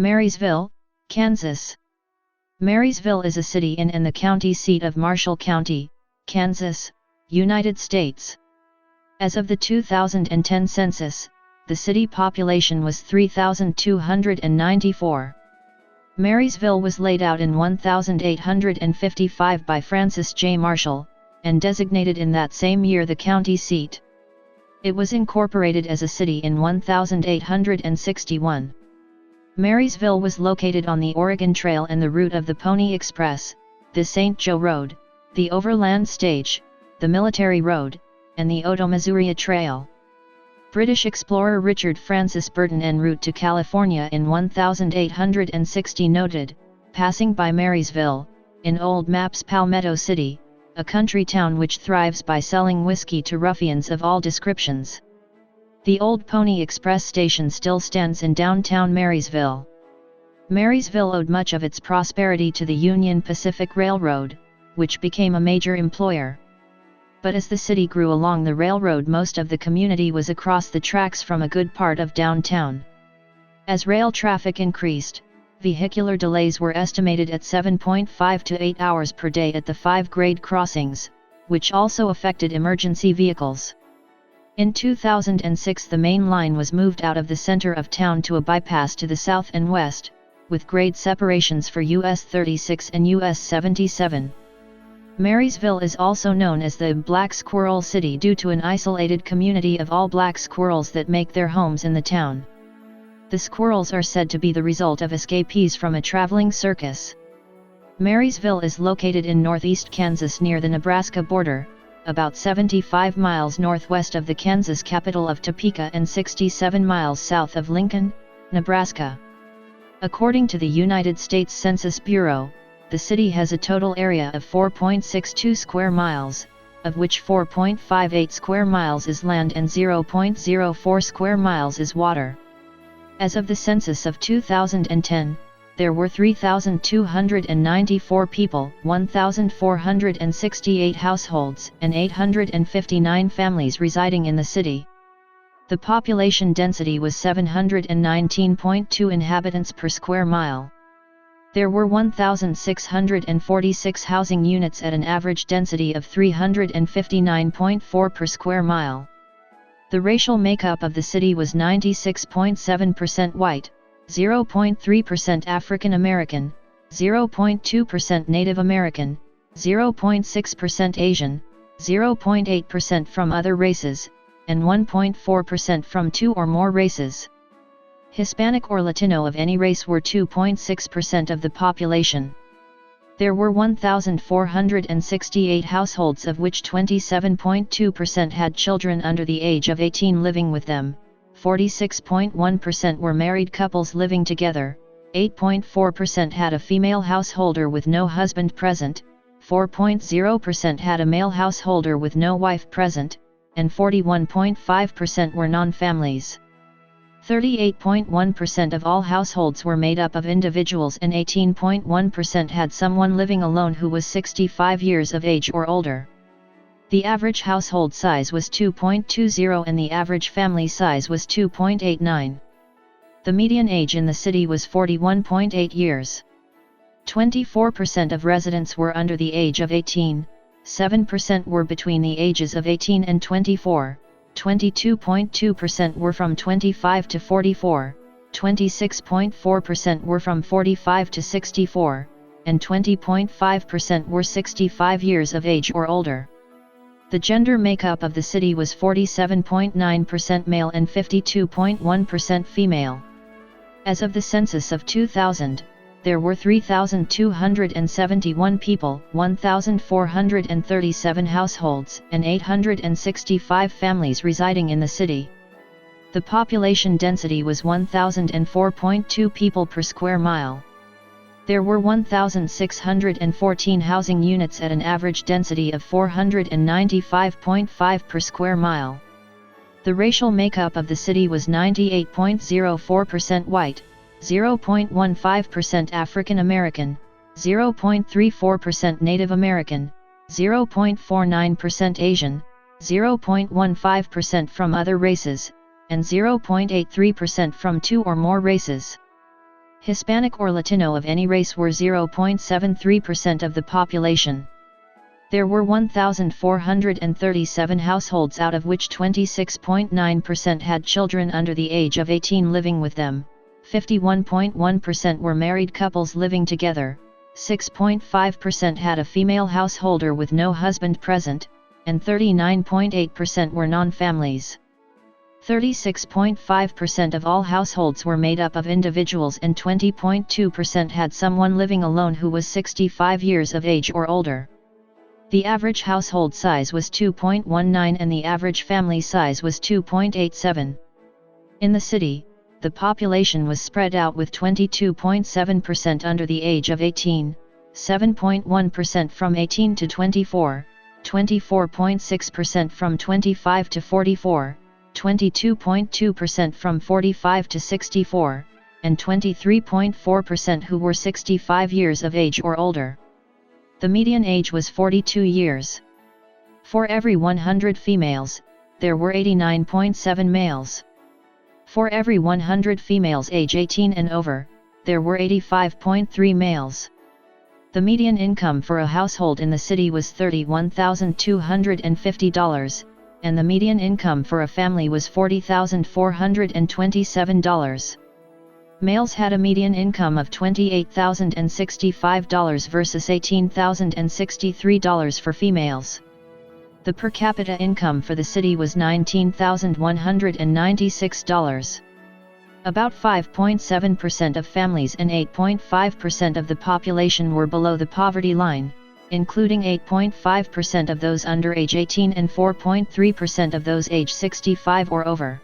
Marysville, Kansas. Marysville is a city in and the county seat of Marshall County, Kansas, United States. As of the 2010 census, the city population was 3,294. Marysville was laid out in 1855 by Francis J. Marshall, and designated in that same year the county seat. It was incorporated as a city in 1861. Marysville was located on the Oregon Trail and the route of the Pony Express, the St. Joe Road, the Overland Stage, the Military Road, and the Oto-Missouri Trail. British explorer Richard Francis Burton en route to California in 1860 noted, passing by Marysville, in old maps Palmetto City, a country town which thrives by selling whiskey to ruffians of all descriptions. The old Pony Express station still stands in downtown Marysville. Marysville owed much of its prosperity to the Union Pacific Railroad, which became a major employer. But as the city grew along the railroad, most of the community was across the tracks from a good part of downtown. As rail traffic increased, vehicular delays were estimated at 7.5 to 8 hours per day at the 5 grade crossings, which also affected emergency vehicles. In 2006 the main line was moved out of the center of town to a bypass to the south and west, with grade separations for US 36 and US 77. Marysville is also known as the Black Squirrel City due to an isolated community of all black squirrels that make their homes in the town. The squirrels are said to be the result of escapees from a traveling circus. Marysville is located in northeast Kansas near the Nebraska border, about 75 miles northwest of the Kansas capital of Topeka and 67 miles south of Lincoln, Nebraska. According to the United States Census Bureau, the city has a total area of 4.62 square miles, of which 4.58 square miles is land and 0.04 square miles is water. As of the census of 2010, there were 3,294 people, 1,468 households, and 859 families residing in the city. The population density was 719.2 inhabitants per square mile. There were 1,646 housing units at an average density of 359.4 per square mile. The racial makeup of the city was 96.7% white, 0.3% African American, 0.2% Native American, 0.6% Asian, 0.8% from other races, and 1.4% from 2 or more races. Hispanic or Latino of any race were 2.6% of the population. There were 1,468 households, of which 27.2% had children under the age of 18 living with them, 46.1% were married couples living together, 8.4% had a female householder with no husband present, 4.0% had a male householder with no wife present, and 41.5% were non-families. 38.1% of all households were made up of individuals and 18.1% had someone living alone who was 65 years of age or older. The average household size was 2.20 and the average family size was 2.89. The median age in the city was 41.8 years. 24% of residents were under the age of 18, 7% were between the ages of 18 and 24. 22.2% were from 25 to 44, 26.4% were from 45 to 64, and 20.5% were 65 years of age or older. The gender makeup of the city was 47.9% male and 52.1% female. As of the census of 2000, there were 3,271 people, 1,437 households, and 865 families residing in the city. The population density was 1,004.2 people per square mile. There were 1,614 housing units at an average density of 495.5 per square mile. The racial makeup of the city was 98.04% white, 0.15% African American, 0.34% Native American, 0.49% Asian, 0.15% from other races, and 0.83% from 2 or more races. Hispanic or Latino of any race were 0.73% of the population. There were 1,437 households, out of which 26.9% had children under the age of 18 living with them, 51.1% were married couples living together, 6.5% had a female householder with no husband present, and 39.8% were non-families. 36.5% of all households were made up of individuals, and 20.2% had someone living alone who was 65 years of age or older. The average household size was 2.19 and the average family size was 2.87. In the city, the population was spread out with 22.7% under the age of 18, 7.1% from 18 to 24, 24.6% from 25 to 44, 22.2% from 45 to 64, and 23.4% who were 65 years of age or older. The median age was 42 years. For every 100 females, there were 89.7 males. For every 100 females age 18 and over, there were 85.3 males. The median income for a household in the city was $31,250, and the median income for a family was $40,427. Males had a median income of $28,065 versus $18,063 for females. The per capita income for the city was $19,196. About 5.7% of families and 8.5% of the population were below the poverty line, including 8.5% of those under age 18 and 4.3% of those age 65 or over.